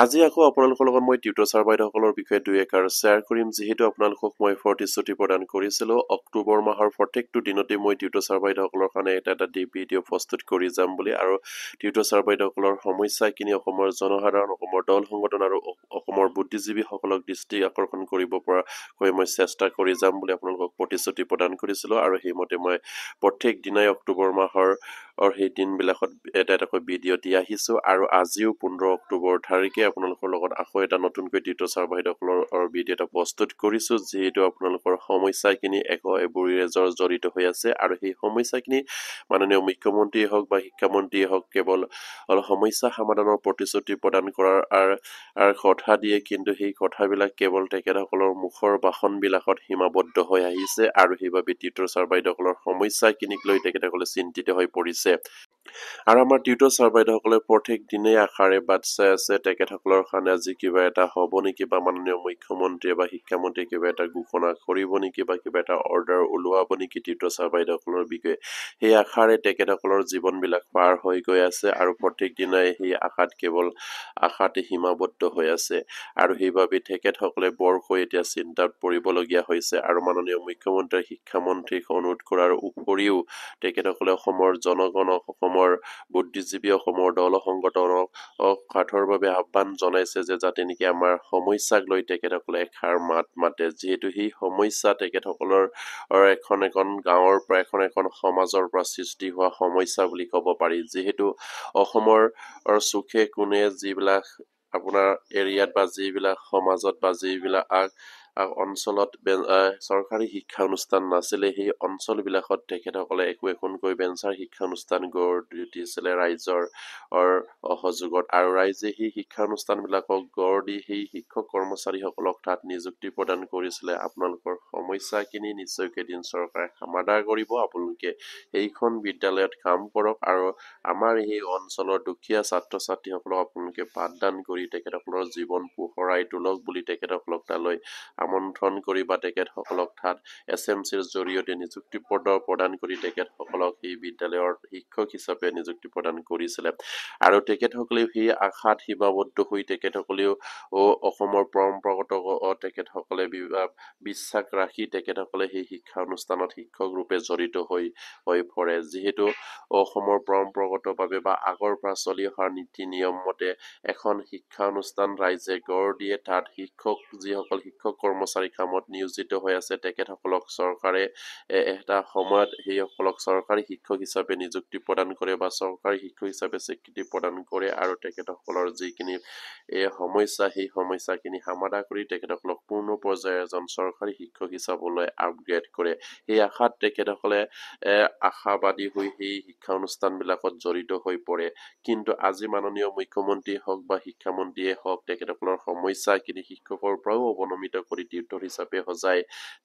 আজি আকৌ আপোনালোকৰ লগত মই টিউটৰ ছাৰ বাইদেউসকলৰ বিষয়ে দুই এষাৰ শ্বেয়াৰ কৰিম যিহেতু আপোনালোকক মই প্ৰতিশ্ৰুতি প্ৰদান কৰিছিলোঁ অক্টোবৰ মাহৰ প্ৰত্যেকটো দিনতে মই টিউটৰ ছাৰ বাইদেউসকলৰ কাৰণে এটা ভিডিঅ' প্ৰস্তুত কৰি যাম বুলি আৰু টিউটৰ ছাৰ বাইদেউসকলৰ সমস্যাখিনি অসমৰ জনসাধাৰণ অসমৰ দল সংগঠন আৰু অসমৰ বুদ্ধিজীৱীসকলক দৃষ্টি আকৰ্ষণ কৰিব পৰাকৈ মই চেষ্টা কৰি যাম বুলি আপোনালোকক প্ৰতিশ্ৰুতি প্ৰদান কৰিছিলোঁ আৰু সেইমতে মই প্ৰত্যেক দিনাই অক্টোবৰ মাহৰ সেই দিনবিলাকত এটাকৈ ভিডিঅ' দি আহিছোঁ আৰু আজিও 15 অক্টোবৰ তাৰিখে আপোনালোকৰ লগত আকৌ এটা নতুনকৈ টিউটৰ ছাৰ বাইদেউসকলৰ ভিডিঅ' এটা প্ৰস্তুত কৰিছোঁ যিহেতু আপোনালোকৰ সমস্যাখিনি এবোৰেৰে জড়িত হৈ আছে আৰু সেই সমস্যাখিনি মাননীয় মুখ্যমন্ত্ৰীয়ে হওক বা শিক্ষামন্ত্ৰীয়ে হওক কেৱল সমস্যা সমাধানৰ প্ৰতিশ্ৰুতি প্ৰদান কৰাৰ কথা দিয়ে কিন্তু সেই কথাবিলাক কেৱল তেখেতসকলৰ মুখৰ ভাষণবিলাকত সীমাবদ্ধ হৈ আহিছে আৰু সেইবাবে টিউটৰ ছাৰ বাইদেউসকলৰ সমস্যাখিনিক লৈ তেখেতসকলে চিন্তিত হৈ পৰিছে আৰু আমাৰ টিউটৰ ছাৰ বাইদেউসকলে প্ৰত্যেক দিনেই আশাৰে বাট চাই আছে তেখেতসকলৰ কাৰণে আজি কিবা এটা হ'ব নেকি বা মাননীয় মুখ্যমন্ত্ৰীয়ে বা শিক্ষামন্ত্ৰীয়ে কিবা এটা ঘোষণা কৰিব নেকি বা কিবা এটা অৰ্ডাৰ ওলোৱাব নেকি টিউটৰ ছাৰ বাইদেউসকলৰ বিষয়ে সেই আশাৰে তেখেতসকলৰ জীৱনবিলাক পাৰ হৈ গৈ আছে আৰু প্ৰত্যেক দিনাই সেই আশাত কেৱল আশাতে সীমাবদ্ধ হৈ আছে আৰু সেইবাবে তেখেতসকলে বৰকৈ এতিয়া চিন্তাত পৰিবলগীয়া হৈছে আৰু মাননীয় মুখ্যমন্ত্ৰী শিক্ষামন্ত্ৰীক অনুৰোধ কৰাৰ উপৰিও তেখেতসকলে অসমৰ জনগণক অসমৰ বুদ্ধিজীৱী অসমৰ দল সংগঠনক কাঠৰ বাবে আহ্বান জনাইছে যে যাতে নেকি আমাৰ সমস্যাক লৈ তেখেতসকলে এষাৰ মাত মাতে যিহেতু সেই সমস্যা তেখেতসকলৰ এখন গাঁৱৰ পৰা এখন সমাজৰ পৰা সৃষ্টি হোৱা সমস্যা বুলি ক'ব পাৰি যিহেতু অসমৰ চুকে কোণে যিবিলাক আপোনাৰ এৰিয়াত বা যিবিলাক সমাজত বা যিবিলাক অঞ্চলত চৰকাৰী শিক্ষা অনুষ্ঠান নাছিলে সেই অঞ্চলবিলাকত তেখেতসকলে একোখনকৈ বেঞ্চাৰ শিক্ষা অনুষ্ঠান গঢ় দিছিলে ৰাইজৰ সহযোগত আৰু ৰাইজে সেই শিক্ষা অনুষ্ঠানবিলাকক গঢ় দি সেই শিক্ষক কৰ্মচাৰীসকলক তাত নিযুক্তি প্ৰদান কৰিছিলে আপোনালোকৰ সমস্যাখিনি নিশ্চয়কৈ এদিন চৰকাৰে সমাধান কৰিব আপোনালোকে সেইখন বিদ্যালয়ত কাম কৰক আৰু আমাৰ এই অঞ্চলৰ দুখীয়া ছাত্ৰ ছাত্ৰীসকলক আপোনালোকে পাঠদান কৰি তেখেতসকলৰ জীৱন পোহৰাই তোলক বুলি তেখেতসকলক তালৈ আমন্ত্ৰণ কৰি বা তেখেতসকলক তাত SMCৰ জৰিয়তে নিযুক্তি প্ৰদান কৰি তেখেতসকলক সেই বিদ্যালয়ৰ শিক্ষক হিচাপে নিযুক্তি প্ৰদান কৰিছিলে আৰু তেখেতসকলেও সেই আশাত সীমাবদ্ধ হৈ তেখেতসকলেও অসমৰ পৰম্পৰাগত তেখেতসকলে বিশ্বাস ৰাখি তেখেতসকলে সেই শিক্ষা অনুষ্ঠানত শিক্ষক ৰূপে জড়িত হৈ পৰে যিহেতু অসমৰ পৰম্পৰাগতভাৱে বা আগৰ পৰা চলি অহা নীতি নিয়ম মতে এখন শিক্ষা অনুষ্ঠান ৰাইজে গঢ় দিয়ে তাত যিসকল শিক্ষক কৰ্মচাৰী কামত নিয়োজিত হৈ আছে তেখেতসকলক চৰকাৰে এটা সময়ত সেইসকলক চৰকাৰী শিক্ষক হিচাপে নিযুক্তি প্ৰদান কৰে বা চৰকাৰী শিক্ষক হিচাপে স্বীকৃতি প্ৰদান কৰে আৰু তেখেতসকলৰ যিখিনি সমস্যা সেই সমস্যাখিনি সমাধান কৰি তেখেতসকলক পূৰ্ণ পৰ্যায়ৰ এজন চৰকাৰী শিক্ষক হিচাপলৈ আপগ্ৰেড কৰে সেই আশাত তেখেতসকলে আশাবাদী হৈ সেই শিক্ষা অনুষ্ঠানবিলাকত জড়িত হৈ পৰে কিন্তু আজি মাননীয় মুখ্যমন্ত্ৰীয়ে হওক বা শিক্ষামন্ত্ৰীয়ে হওক তেখেতসকলৰ সমস্যাখিনি শিক্ষকৰ পৰাও অৱনমিত কৰি টিউটৰ হিচাপে সজাই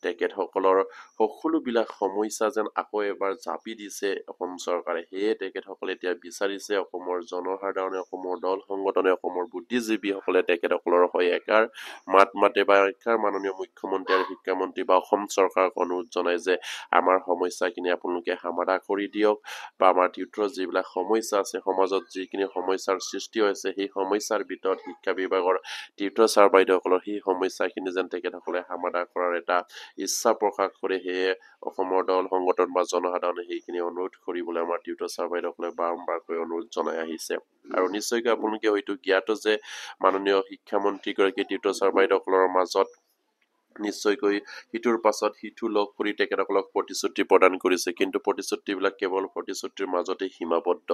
তেখেতসকলৰ সকলোবিলাক সমস্যা যেন আকৌ এবাৰ জাপি দিছে অসম চৰকাৰে সেয়ে তেখেতসকলে এতিয়া বিচাৰিছে অসমৰ জনসাধাৰণে অসমৰ দল সংগঠনে অসমৰ বুদ্ধিজীৱীসকলে তেখেতসকলৰ হৈ একাৰ মাত মাতে বা একাৰ মাননীয় মুখ্যমন্ত্ৰী আৰু শিক্ষামন্ত্ৰী বা অসম চৰকাৰক অনুৰোধ জনাই যে আমাৰ সমস্যাখিনি আপোনালোকে সমাধান কৰি দিয়ক বা আমাৰ টিউটৰৰ যিবিলাক সমস্যা আছে সমাজত যিখিনি সমস্যাৰ সৃষ্টি হৈছে সেই সমস্যাৰ ভিতৰত শিক্ষা বিভাগৰ টিউটৰ ছাৰ বাইদেউসকলৰ সেই সমস্যাখিনি যেন তেখেতসকলে সমাধান কৰাৰ এটা ইচ্ছা প্ৰকাশ কৰে সেয়ে অসমৰ দল সংগঠন বা জনসাধাৰণে সেইখিনি অনুৰোধ কৰিবলৈ আমাৰ টিউটৰ ছাৰ বাইদেউসকলে বাৰম্বাৰকৈ অনুৰোধ জনাই আহিছে আৰু নিশ্চয়কৈ আপোনালোকে হয়তো জ্ঞাত যে মাননীয় শিক্ষামন্ত্ৰীগৰাকী টিউটৰ ছাৰ বাইদেউসকলৰ মাজত নিশ্চয়কৈ সিটোৰ পাছত সিটো লগ কৰি তেখেতসকলক প্ৰতিশ্ৰুতি প্ৰদান কৰিছে কিন্তু প্ৰতিশ্ৰুতিবিলাক কেৱল প্ৰতিশ্ৰুতিৰ মাজতে সীমাবদ্ধ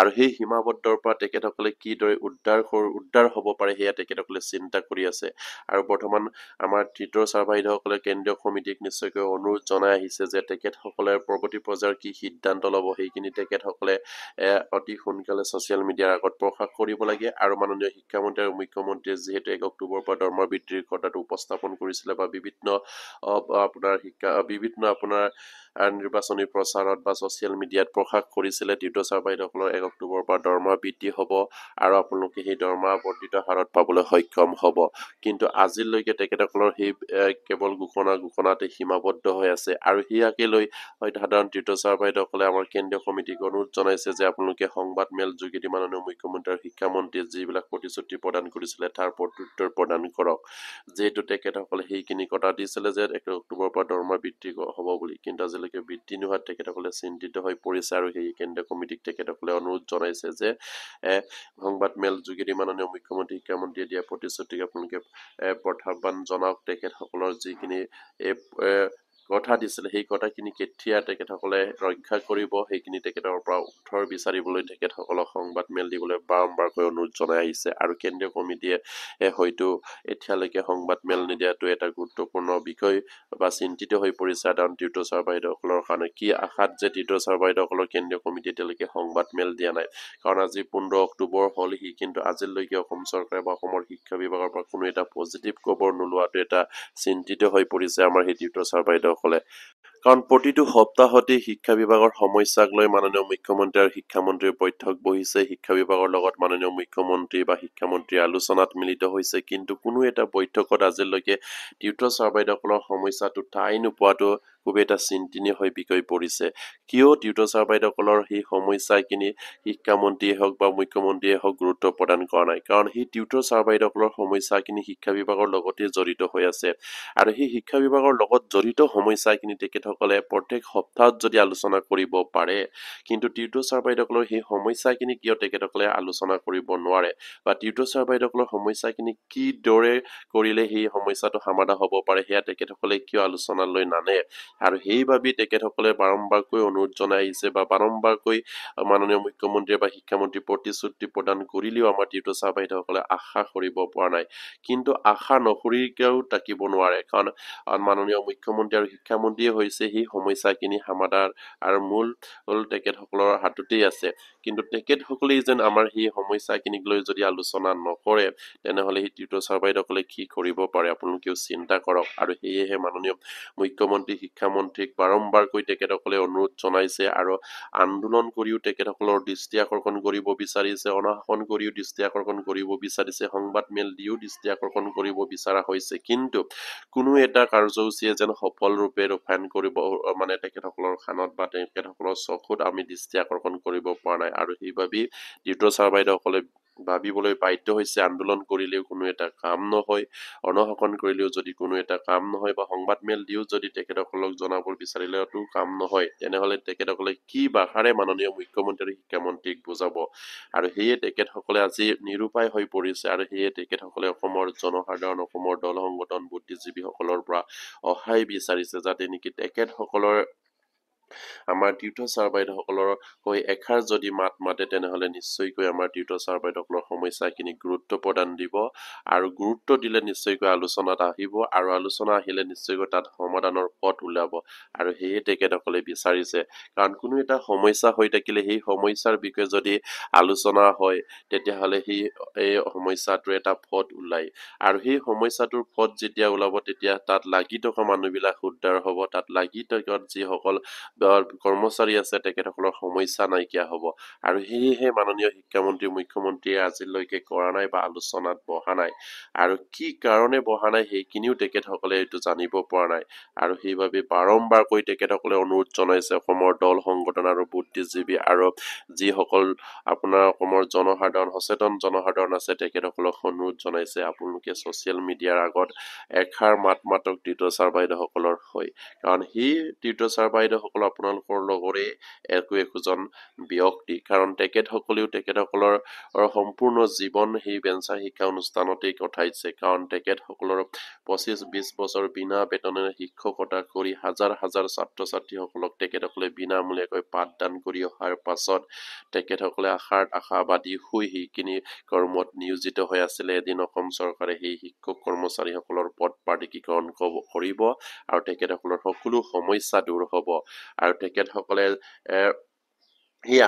আৰু সেই সীমাবদ্ধৰ পৰা তেখেতসকলে কিদৰে উদ্ধাৰ হ'ব পাৰে সেয়া তেখেতসকলে চিন্তা কৰি আছে আৰু বৰ্তমান আমাৰ টিউটৰ ছাৰ বাইদেউসকলে কেন্দ্ৰীয় সমিতিক নিশ্চয়কৈ অনুৰোধ জনাই আহিছে যে তেখেতসকলে পৰৱৰ্তী পৰ্যায়ৰ কি সিদ্ধান্ত ল'ব সেইখিনি তেখেতসকলে অতি সোনকালে ছ'চিয়েল মিডিয়াৰ আগত প্ৰকাশ কৰিব লাগে আৰু মাননীয় শিক্ষামন্ত্ৰী আৰু মুখ্যমন্ত্ৰীয়ে যিহেতু 1 অক্টোবৰৰ পৰা দৰমহা বৃদ্ধিৰ কথাটো উপস্থাপন কৰিছিলে বা বা বিভিন্ন আপোনাৰ আপোনাৰ নিৰ্বাচনী প্ৰচাৰত বা ছচিয়েল মিডিয়াত প্ৰকাশ কৰিছিলে টিউটৰ ছাৰ বাইদেউসকলৰ 1 অক্টোবৰৰ পৰা দৰমহা বৃদ্ধি হ'ব আৰু আপোনালোকে সেই দৰমহা বৰ্ধিত হাৰত পাবলৈ সক্ষম হ'ব কিন্তু আজিলৈকে তেখেতসকলৰ সেই কেৱল ঘোষণাতে সীমাবদ্ধ হৈ আছে আৰু হিয়াকে লৈ হয়তো সাধাৰণ টিউটৰ ছাৰ বাইদেউসকলে আমাৰ কেন্দ্ৰীয় কমিটিক অনুৰোধ জনাইছে যে আপোনালোকে সংবাদ মেল যোগেদি মাননীয় মুখ্যমন্ত্ৰী আৰু শিক্ষামন্ত্ৰীয়ে যিবিলাক প্ৰতিশ্ৰুতি প্ৰদান কৰিছিলে তাৰ প্ৰত্যুত্তৰ প্ৰদান কৰক যেহেতু তেখেতসকলে সেইখিনি কথা দিছিলে যে 1 অক্টোবৰৰ পৰা দৰমহা বৃদ্ধি হ'ব বুলি কিন্তু আজিলৈকে বৃদ্ধি নোহোৱাত তেখেতসকলে চিন্তিত হৈ পৰিছে আৰু সেই কেন্দ্ৰীয় কমিটিক তেখেতসকলে অনুৰোধ জনাইছে যে সংবাদ মেল যোগেদি মাননীয় মুখ্যমন্ত্ৰী শিক্ষামন্ত্ৰীয়ে দিয়া প্ৰতিশ্ৰুতিক আপোনালোকে প্ৰত্যাহ্বান জনাওক তেখেতসকলৰ যিখিনি কথা দিছিলে সেই কথাখিনি কেতিয়া তেখেতসকলে ৰক্ষা কৰিব সেইখিনি তেখেতৰ পৰা উত্তৰ বিচাৰিবলৈ তেখেতসকলক সংবাদ মেল দিবলৈ বাৰম্বাৰকৈ অনুৰোধ জনাই আহিছে আৰু কেন্দ্ৰীয় কমিটিয়ে হয়তো এতিয়ালৈকে সংবাদ মেল নিদিয়াটো এটা গুৰুত্বপূৰ্ণ বিষয় বা চিন্তিত হৈ পৰিছে সাধাৰণ টিউটৰ ছাৰ বাইদেউসকলৰ কাৰণে কি আশাত যে টিউটৰ ছাৰ বাইদেউসকলৰ কেন্দ্ৰীয় কমিটি এতিয়ালৈকে সংবাদ মেল দিয়া নাই কাৰণ আজি 15 অক্টোবৰ হ'লহি কিন্তু আজিলৈকে অসম চৰকাৰে বা অসমৰ শিক্ষা বিভাগৰ পৰা কোনো এটা পজিটিভ খবৰ নোলোৱাটো এটা চিন্তিত হৈ পৰিছে আমাৰ সেই টিউটৰ ছাৰ বাইদেউসকলে কাৰণ প্ৰতিটো সপ্তাহতে শিক্ষা বিভাগৰ সমস্যাক লৈ মাননীয় মুখ্যমন্ত্ৰী আৰু শিক্ষামন্ত্ৰীৰ বৈঠক বহিছে শিক্ষা বিভাগৰ লগত মাননীয় মুখ্যমন্ত্ৰী বা শিক্ষামন্ত্ৰী আলোচনাত মিলিত হৈছে কিন্তু কোনো এটা বৈঠকত আজিলৈকে টিউটৰ ছাৰ বাইদেউসকলৰ সমস্যাটো ঠাই নোপোৱাটো খুব এটা চিন্তনীয় হৈ বিষয় পৰিছে কিয় টিউটৰ ছাৰ বাইদেউসকলৰ সেই সমস্যাখিনি শিক্ষামন্ত্ৰীয়ে হওক বা মুখ্যমন্ত্ৰীয়ে হওক গুৰুত্ব প্ৰদান কৰা নাই কাৰণ সেই টিউটৰ ছাৰ বাইদেউসকলৰ সমস্যাখিনি শিক্ষা বিভাগৰ লগতে জড়িত হৈ আছে আৰু সেই শিক্ষা বিভাগৰ লগত জড়িত সমস্যাখিনি তেখেতসকলে প্ৰত্যেক সপ্তাহত যদি আলোচনা কৰিব পাৰে কিন্তু টিউটৰ ছাৰ বাইদেউসকলৰ সেই সমস্যাখিনি কিয় তেখেতসকলে আলোচনা কৰিব নোৱাৰে বা টিউটৰ ছাৰ বাইদেউসকলৰ সমস্যাখিনি কি দৰে কৰিলে সেই সমস্যাটো সমাধান হ'ব পাৰে সেয়া তেখেতসকলে কিয় আলোচনালৈ নানে আৰু সেইবাবে তেখেতসকলে বাৰম্বাৰকৈ অনুৰোধ জনাই আহিছে বা বাৰম্বাৰকৈ মাননীয় মুখ্যমন্ত্ৰী বা শিক্ষামন্ত্ৰী প্ৰতিশ্ৰুতি প্ৰদান কৰিলেও আমাৰ টিউটৰ ছাৰ বাইদেউসকলে আশা কৰিব পৰা নাই কিন্তু আশা নকৰিলেও থাকিব নোৱাৰে কাৰণ মাননীয় মুখ্যমন্ত্ৰী আৰু শিক্ষামন্ত্ৰীয়ে হৈছে সেই সমস্যাখিনি সমাধান আৰু মূল তেখেতসকলৰ হাততেই আছে কিন্তু তেখেতসকলেই যেন আমাৰ সেই সমস্যাখিনিক লৈ যদি আলোচনা নকৰে তেনেহ'লে সেই টিউটৰ ছাৰ বাইদেউসকলে কি কৰিব পাৰে আপোনালোকেও চিন্তা কৰক আৰু সেয়েহে মাননীয় মুখ্যমন্ত্ৰী শিক্ষামন্ত্ৰীক বাৰম্বাৰকৈ তেখেতসকলে অনুৰোধ জনাইছে আৰু আন্দোলন কৰিও তেখেতসকলৰ দৃষ্টি আকৰ্ষণ কৰিব বিচাৰিছে অনশন কৰিও দৃষ্টি আকৰ্ষণ কৰিব বিচাৰিছে সংবাদ মেল দিও দৃষ্টি আকৰ্ষণ কৰিব বিচৰা হৈছে কিন্তু কোনো এটা কাৰ্যসূচীয়ে যেন সফল ৰূপে ৰূপায়ণ কৰিব মানে তেখেতসকলৰ খানত বা তেখেতসকলৰ চকুত আমি দৃষ্টি আকৰ্ষণ কৰিব পৰা নাই আৰু সেইবাবে টিউটৰ ছাৰ বাইদেউসকলে ভাবিবলৈ বাধ্য হৈছে আন্দোলন কৰিলেও কোনো এটা কাম নহয় অনশন কৰিলেও যদি কোনো এটা কাম নহয় বা সংবাদ মেল দিও যদি তেখেতসকলক জনাব বিচাৰিলেওতো কাম নহয় তেনেহ'লে তেখেতসকলে কি ভাষাৰে মাননীয় মুখ্যমন্ত্ৰী আৰু শিক্ষামন্ত্ৰীক বুজাব আৰু সেয়ে তেখেতসকলে আজি নিৰুপায় হৈ পৰিছে আৰু সেয়ে তেখেতসকলে অসমৰ জনসাধাৰণ অসমৰ দল সংগঠন বুদ্ধিজীৱীসকলৰ পৰা সহায় বিচাৰিছে যাতে নেকি তেখেতসকলৰ আমাৰ টিউটৰ ছাৰ বাইদেউসকলৰ হৈ এখাৰ যদি মাত মাতে তেনেহ'লে নিশ্চয়কৈ আমাৰ টিউটৰ ছাৰ বাইদেউসকলৰ সমস্যাখিনি গুৰুত্ব প্ৰদান দিব আৰু গুৰুত্ব দিলে নিশ্চয়কৈ আলোচনাত আহিব আৰু আলোচনা আহিলে নিশ্চয়কৈ তাত সমাধানৰ পথ ওলাব আৰু সেয়ে তেখেতসকলে বিচাৰিছে কাৰণ কোনো এটা সমস্যা হৈ থাকিলে সেই সমস্যাৰ বিষয়ে যদি আলোচনা হয় তেতিয়াহ'লে এই সমস্যাটোৰ এটা পথ ওলায় আৰু সেই সমস্যাটোৰ পথ যেতিয়া ওলাব তেতিয়া তাত লাগি থকা মানুহবিলাক উদ্ধাৰ হ'ব তাত লাগি থকা যিসকল কৰ্মচাৰী আছে তেখেতসকলৰ সমস্যা নাইকিয়া হ'ব আৰু সেয়েহে মাননীয় শিক্ষামন্ত্ৰী মুখ্যমন্ত্ৰীয়ে আজিলৈকে কৰা নাই বা আলোচনাত বহা নাই আৰু কি কাৰণে বহা নাই সেইখিনিও তেখেতসকলে এইটো জানিব পৰা নাই আৰু সেইবাবে বাৰম্বাৰকৈ তেখেতসকলে অনুৰোধ জনাইছে অসমৰ দল সংগঠন আৰু বুদ্ধিজীৱী আৰু যিসকল আপোনাৰ অসমৰ জনসাধাৰণ সচেতন জনসাধাৰণ আছে তেখেতসকলক অনুৰোধ জনাইছে আপোনালোকে ছচিয়েল মিডিয়াৰ আগত এখাৰ মাত মাতক টিউটৰ ছাৰ বাইদেউসকলৰ হৈ কাৰণ সেই টিউটৰ ছাৰ বাইদেউসকল আপোনালোকৰ লগৰে একোজন ব্যক্তি কাৰণ তেখেতসকলেও তেখেতসকলৰ সম্পূৰ্ণ জীৱন সেই ভেঞ্চাৰ শিক্ষা অনুষ্ঠানতেই কটাইছে কাৰণ তেখেতসকলৰ 25-20 বছৰ বিনা বেতনেৰে শিক্ষকতা কৰি হাজাৰ হাজাৰ ছাত্ৰ ছাত্ৰীসকলক তেখেতসকলে বিনামূলীয়াকৈ পাঠদান কৰি অহাৰ পাছত তেখেতসকলে আশাবাদী হৈ সেইখিনি কৰ্মত নিয়োজিত হৈ আছিলে এদিন অসম চৰকাৰে সেই শিক্ষক কৰ্মচাৰীসকলৰ পদ প্ৰাধিকৰণ কৰিব আৰু তেখেতসকলৰ সকলো সমস্যা দূৰ হ'ব আৰু তেখেতসকলে সেই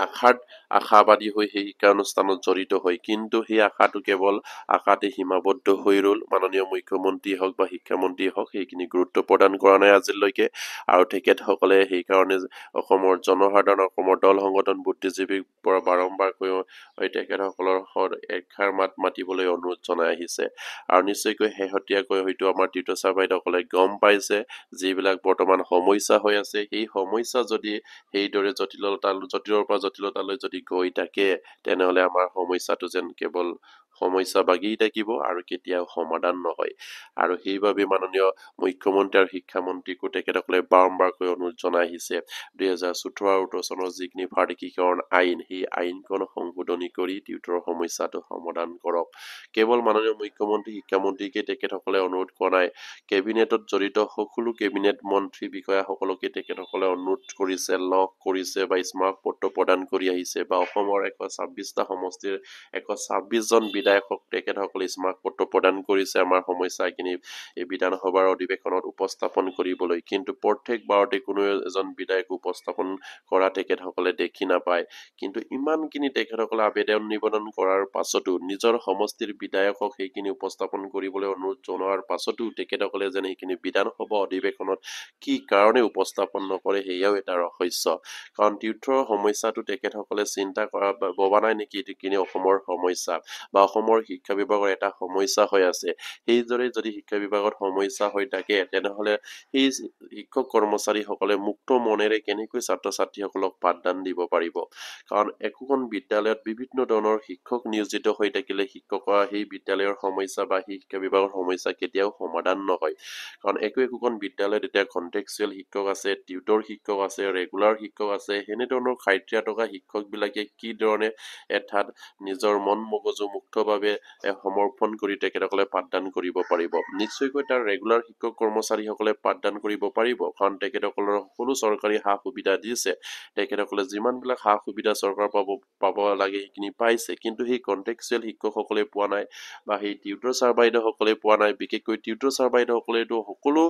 আশাবাদী হৈ সেই শিক্ষানুষ্ঠানত জড়িত হয়, কিন্তু সেই আশাটো কেৱল আশাতে সীমাবদ্ধ হৈ ৰল। মাননীয় মুখ্যমন্ত্ৰী হওক বা শিক্ষামন্ত্ৰী হওক সেইখিনি গুৰুত্ব প্ৰদান কৰা নাই আজিলৈকে, আৰু তেখেতসকলে সেইকাৰণে অসমৰ জনসাধাৰণ, অসমৰ দল সংগঠন, বুদ্ধিজীৱীৰ পৰা বাৰম্বাৰকৈ তেখেতসকলৰ এষাৰ মাত মাতিবলৈ অনুৰোধ জনাই আহিছে। আৰু নিশ্চয়কৈ শেহতীয়াকৈ হয়তো আমাৰ টিউটৰ বাইদেউসকলে গম পাইছে যিবিলাক বৰ্তমান সমস্যা হৈ আছে, সেই সমস্যা যদি সেইদৰে জটিলৰ পৰা জটিলতালৈ যদি গৈ থাকে, তেনেহলে আমাৰ সমস্যাটো যেন কেৱল সমস্যা বাগি থাকিব আৰু কেতিয়াও সমাধান নহয়। আৰু সেইবাবে মাননীয় মুখ্যমন্ত্ৰী আৰু শিক্ষামন্ত্ৰীকো তেখেতসকলে বাৰম্বাৰকৈ অনুৰোধ জনাই আহিছে 2018 চনৰ যিখিনি ভাৰ্তিকীকৰণ আইন, সেই আইনখন সংশোধনী কৰি টিউটৰৰ সমস্যাটো সমাধান কৰক। কেৱল মাননীয় মুখ্যমন্ত্ৰী শিক্ষামন্ত্ৰীকে তেখেতসকলে অনুৰোধ কৰা নাই, কেবিনেটত জড়িত সকলো কেবিনেট মন্ত্ৰী বিষয়াসকলকে তেখেতসকলে অনুৰোধ কৰিছে, লগ কৰিছে বা স্মাৰকপত্ৰ প্ৰদান কৰি আহিছে, বা অসমৰ 126টা সমষ্টিৰ 126জন বিধায়কক তেখেতসকলে স্মাৰকপত্ৰ প্ৰদান কৰিছে আমাৰ সমস্যাখিনি এই বিধানসভাৰ অধিৱেশনত উপস্থাপন কৰিবলৈ। কিন্তু প্ৰত্যেকবাৰতে কোনো এজন বিধায়ক উপস্থাপন কৰা তেখেতসকলে দেখি নাপায়। কিন্তু ইমানখিনি তেখেতসকলে আবেদন নিবেদন কৰাৰ পাছতো, নিজৰ সমষ্টিৰ বিধায়কক সেইখিনি উপস্থাপন কৰিবলৈ অনুৰোধ জনোৱাৰ পাছতো তেখেতসকলে যেন সেইখিনি বিধানসভা অধিৱেশনত কি কাৰণে উপস্থাপন নকৰে, সেয়াও এটা ৰহস্য। কাৰণ টিউটৰৰ সমস্যাটো তেখেতসকলে চিন্তা কৰা ভবা নাই নেকি এইখিনি অসমৰ সমস্যা বা অসমৰ শিক্ষা বিভাগৰ এটা সমস্যা হৈ আছে। সেইদৰে যদি শিক্ষা বিভাগত সমস্যা হৈ থাকে, তেনেহলে সেই শিক্ষক কৰ্মচাৰীসকলে মুক্ত মনেৰে কেনেকৈ ছাত্ৰ ছাত্ৰীসকলক পাঠদান দিব পাৰিব? কাৰণ একোখন বিদ্যালয়ত বিভিন্ন ধৰণৰ শিক্ষক নিয়োজিত হৈ থাকিলে শিক্ষকৰ সেই বিদ্যালয়ৰ সমস্যা বা সেই শিক্ষা বিভাগৰ সমস্যা কেতিয়াও সমাধান নহয়। কাৰণ একোখন বিদ্যালয়ত এতিয়া কন্টেক্সুৱেল শিক্ষক আছে, টিউটৰ শিক্ষক আছে, ৰেগুলাৰ শিক্ষক আছে, এনেধৰণৰ খাইট্ৰিয়া থকা শিক্ষকবিলাকে কি ধৰণে এঠাত নিজৰ মন মগজু মুক্তভাৱে সমৰ্পণ কৰি তেখেতসকলে পাঠদান কৰিব পাৰিব? নিশ্চয়কৈ তাৰ ৰেগুলাৰ শিক্ষক কৰ্মচাৰীসকলে পাঠদান কৰিব পাৰিব, কাৰণ তেখেতসকলৰ সকলো চৰকাৰী সা সুবিধা দিছে। তেখেতসকলে যিমানবিলাক সা সুবিধা চৰকাৰ পাব লাগে সেইখিনি পাইছে, কিন্তু সেই কন্টেক্সুৱেল শিক্ষকসকলে পোৱা নাই বা সেই টিউটৰ ছাৰ বাইদেউসকলে পোৱা নাই। বিশেষকৈ টিউটৰ ছাৰ বাইদেউসকলেতো সকলো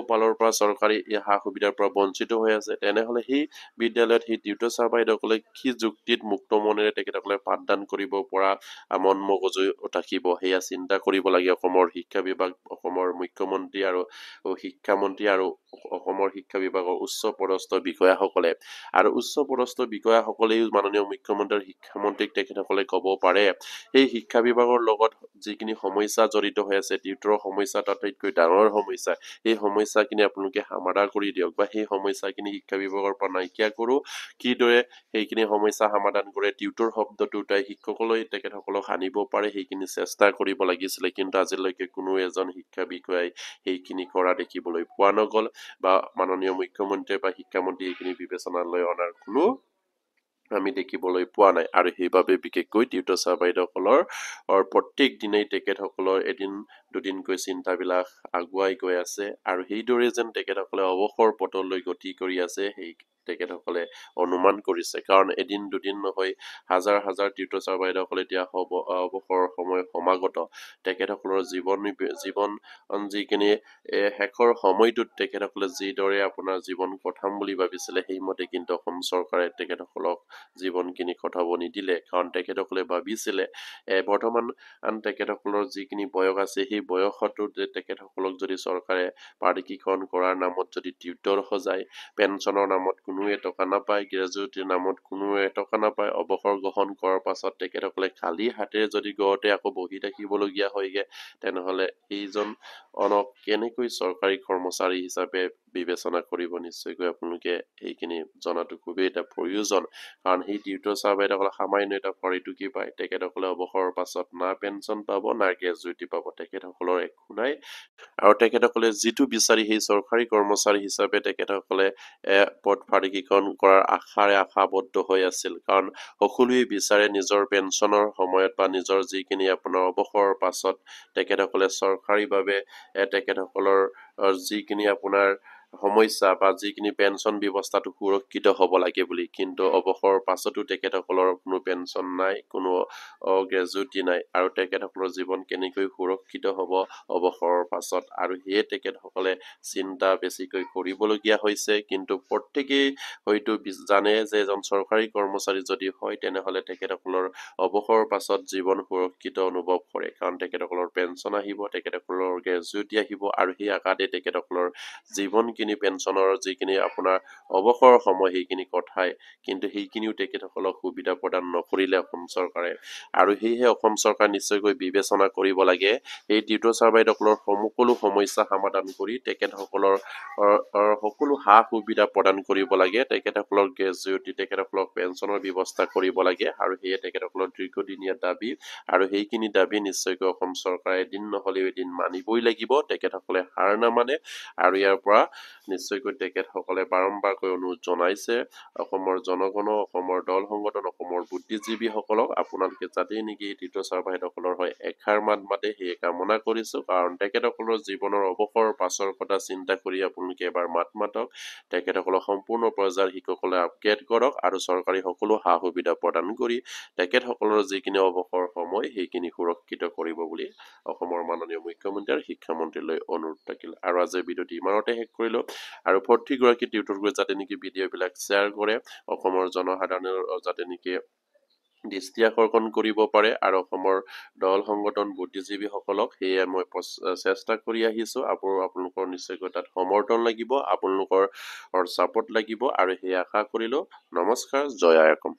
ফালৰ পৰা চৰকাৰী সা সুবিধাৰ পৰা বঞ্চিত হৈ আছে। তেনেহলে সেই বিদ্যালয়ত সেই টিউটৰ ছাৰ বাইদেউসকলে কি যুক্তিত মুক্ত মনেৰে তেখেতসকলে পাঠদান কৰিব পৰা মন মগজু থাকিব? সেয়া চিন্তা কৰিব লাগে অসমৰ শিক্ষা বিভাগ, অসমৰ মুখ্যমন্ত্ৰী আৰু শিক্ষামন্ত্ৰী আৰু অসমৰ শিক্ষা বিভাগৰ উচ্চ পদস্থ বিষয়াসকলে। আৰু উচ্চ পদস্থ বিষয়াসকলেও মাননীয় মুখ্যমন্ত্ৰী আৰু শিক্ষামন্ত্ৰীক তেখেতসকলে ক'ব পাৰে, সেই শিক্ষা বিভাগৰ লগত যিখিনি সমস্যা জড়িত হৈ আছে, টিউটৰৰ সমস্যা আটাইতকৈ ডাঙৰ সমস্যা, সেই সমস্যাখিনি আপোনালোকে সমাধান কৰি দিয়ক, বা সেই সমস্যাখিনি শিক্ষা বিভাগৰ পৰা নাইকিয়া কৰো। কিদৰে সেইখিনি সমস্যা সমাধান কৰে, টিউটৰ শব্দটো তাই শিক্ষকলৈ তেখেতসকলক আনিব পাৰে, সেইখিনি চেষ্টা কৰিব লাগিছিলে। কিন্তু আজিলৈকে কোনো এজন শিক্ষা বিষয়াই সেইখিনি কৰা দেখিবলৈ পোৱা নগল, বা মাননীয় মুখ্যমন্ত্ৰী বা শিক্ষামন্ত্ৰী এইখিনি বিবেচনালৈ অনাৰ কোনো আমি দেখিবলৈ পোৱা নাই। আৰু সেইবাবে বিশেষকৈ টিউটৰ ছাৰ বাইদেউসকলৰ প্ৰত্যেক দিনেই তেখেতসকলৰ এদিন দুদিনকৈ চিন্তাবিলাক আগুৱাই গৈ আছে, আৰু সেইদৰে যেন তেখেতসকলে অৱসৰ পথলৈ গতি কৰি আছে সেই তেখেতসকলে অনুমান কৰিছে। কাৰণ এদিন দুদিন নহয়, হাজাৰ হাজাৰ টিউটৰ ছাৰ বাইদেউসকলে এতিয়া অৱসৰৰ সময় সমাগত। তেখেতসকলৰ জীৱন যিখিনি শেষৰ সময়টোত তেখেতসকলে যিদৰে আপোনাৰ জীৱন কটাম বুলি ভাবিছিলে, সেইমতে কিন্তু অসম চৰকাৰে তেখেতসকলক জীৱনখিনি কটাব নিদিলে। কাৰণ তেখেতসকলে ভাবিছিলে বৰ্তমান তেখেতসকলৰ যিখিনি বয়স আছে, সেই বয়সতো তেখেতসকলক যদি চৰকাৰে প্ৰাধিকৰণ কৰাৰ নামত যদি টিউটৰ সজায়, পেঞ্চনৰ নামত কোনো এটকা নাপায়, গ্ৰেজুৱেটিৰ নামত কোনো এটকা নাপায়, অৱসৰ গ্ৰহণ কৰাৰ পাছত তেখেতসকলে খালী হাতেৰে যদি ঘৰতে আকৌ বহি থাকিবলগীয়া হয়গে, তেনেহলে এইজন কেনেকৈ চৰকাৰী কৰ্মচাৰী হিচাপে বিবেচনা কৰিব? নিশ্চয়কৈ আপোনালোকে এইখিনি জনাটো খুবেই এটা প্ৰয়োজন। কাৰণ সেই টিউটৰ ছাৰ বাইদেউসকলে সামান্য এটা পাৰিটোকি পায়, তেখেতসকলে অৱসৰৰ পাছত না পেঞ্চন পাব, না গ্ৰেজুৱেটি পাব, তেখেতসকলৰ একো নাই। আৰু তেখেতসকলে যিটো বিচাৰি সেই চৰকাৰী কৰ্মচাৰী হিচাপে তেখেতসকলে পদ প্ৰাধিকৰণ কৰাৰ আশাৰে আশাবদ্ধ হৈ আছিল। কাৰণ সকলোৱে বিচাৰে নিজৰ পেঞ্চনৰ সময়ত বা নিজৰ যিখিনি আপোনাৰ অৱসৰৰ পাছত তেখেতসকলে চৰকাৰীভাৱে তেখেতসকলৰ যিখিনি আপোনাৰ সমস্যা বা যিখিনি পেঞ্চন ব্যৱস্থাটো সুৰক্ষিত হ'ব লাগে বুলি, কিন্তু অৱসৰৰ পাছতো তেখেতসকলৰ কোনো পেঞ্চন নাই, কোনো গ্ৰেজুইটি নাই, আৰু তেখেতসকলৰ জীৱন কেনেকৈ সুৰক্ষিত হ'ব অৱসৰৰ পাছত, আৰু সেয়ে তেখেতসকলে চিন্তা বেছিকৈ কৰিবলগীয়া হৈছে। কিন্তু প্ৰত্যেকেই হয়তো জানে যে এজন চৰকাৰী কৰ্মচাৰী যদি হয় তেনেহ'লে তেখেতসকলৰ অৱসৰৰ পাছত জীৱন সুৰক্ষিত অনুভৱ কৰে, কাৰণ তেখেতসকলৰ পেঞ্চন আহিব, তেখেতসকলৰ গ্ৰেজুইটি আহিব, আৰু সেই আশাতে তেখেতসকলৰ জীৱনখিনি পেঞ্চনৰ যিখিনি আপোনাৰ অৱসৰৰ সময় সেইখিনি কঠায়। কিন্তু সেইখিনিও তেখেতসকলক সুবিধা প্ৰদান নকৰিলে অসম চৰকাৰে, আৰু সেয়েহে অসম চৰকাৰ নিশ্চয়কৈ বিবেচনা কৰিব লাগে এই টিউটৰ ছাৰ বাইদেউসকলৰ সকলো সমস্যা সমাধান কৰি তেখেতসকলৰ সকলো সা সুবিধা প্ৰদান কৰিব লাগে। তেখেতসকলৰ গ্ৰেজুইটি, তেখেতসকলক পেঞ্চনৰ ব্যৱস্থা কৰিব লাগে, আৰু সেয়ে তেখেতসকলৰ দীৰ্ঘদিনীয়া দাবী, আৰু সেইখিনি দাবী নিশ্চয়কৈ অসম চৰকাৰে এদিন নহ'লেও এদিন মানিবই লাগিব। তেখেতসকলে হাৰ নামানে, আৰু ইয়াৰ পৰা নিশ্চয়কৈ তেখেতসকলে বাৰম্বাৰকৈ অনুৰোধ জনাইছে অসমৰ জনগণ, অসমৰ দল সংগঠন, অসমৰ বুদ্ধিজীৱীসকলক, আপোনালোকে যাতে নেকি টিউটৰ ছাৰ বাইদেউসকলৰ হয় এষাৰ মাত মাতে সেয়ে কামনা কৰিছো, কাৰণ তেখেতসকলৰ জীৱনৰ অৱসৰৰ পাছৰ কথা চিন্তা কৰি আপোনালোকে এবাৰ মাত মাতক। তেখেতসকলক সম্পূৰ্ণ পৰ্যায়ৰ শিক্ষকসকলে আপগ্ৰেড কৰক, আৰু চৰকাৰী সকলো সা সুবিধা প্ৰদান কৰি তেখেতসকলৰ যিখিনি অৱসৰ সময় সেইখিনি সুৰক্ষিত কৰিব বুলি অসমৰ মাননীয় মুখ্যমন্ত্ৰী আৰু শিক্ষামন্ত্ৰীলৈ অনুৰোধ থাকিল। আৰু আজিৰ ভিডিঅ'টি ইমানতে শেষ কৰিলো, আৰু প্ৰতিগৰাকী টিউটৰলৈ যাতে নেকি ভিডিঅ'বিলাক শ্বেয়াৰ কৰে, অসমৰ জনসাধাৰণৰ যাতে নেকি দৃষ্টি আকৰ্ষণ কৰিব পাৰে, আৰু অসমৰ দল সংগঠন বুদ্ধিজীৱীসকলক সেয়ে মই চেষ্টা কৰি আহিছো। আপোনালোকৰ নিশ্চয়কৈ তাত সমৰ্থন লাগিব, আপোনালোকৰ ছাপোৰ্ট লাগিব, আৰু সেয়ে আশা কৰিলো। নমস্কাৰ, জয় আই অসম।